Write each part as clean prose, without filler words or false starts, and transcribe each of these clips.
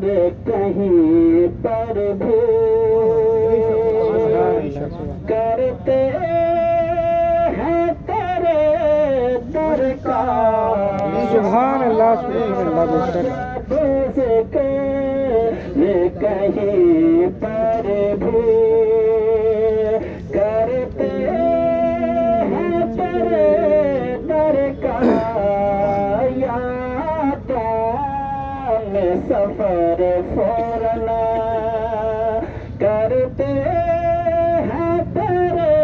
कहीं पर भी करते हैं तेरे दर का। सुभान अल्लाह सुभान अल्लाह। कहीं पर भी करते हैं तेरे दर का। यादों में सफर फौरना करते हैं तेरे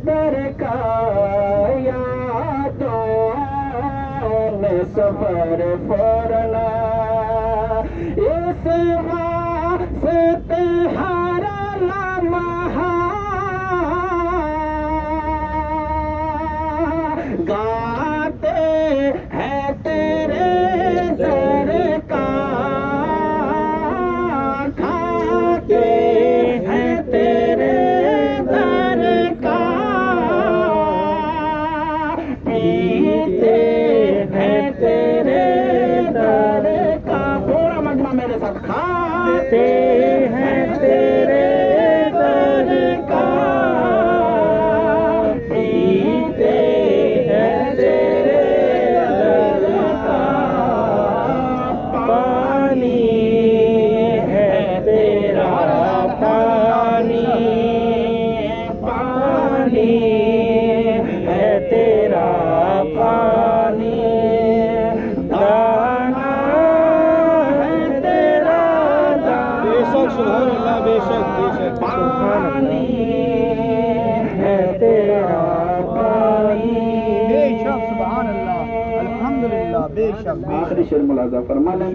दर का। यादों में सफर फौरना इस वास्ते हर लम्हा गाते हैं तेरे दर का। खाते हैं तेरे दर का। पीते हैं तेरे दर का। पूरा मजमा मेरे साथ। खाते हैं तेरे दर का। पीते हैं तेरे दर का। पानी है तेरा पानी। पानी है तेरा पानी। दाना है तेरा दाना। बेशक सुभान अल्लाह बेशक बेशक पानी है तेरा पानी। बेशक सुभान अल्लाह अल्हम्दुलिल्लाह बेशक आखिरी शेर मुलाजा फरमा लें।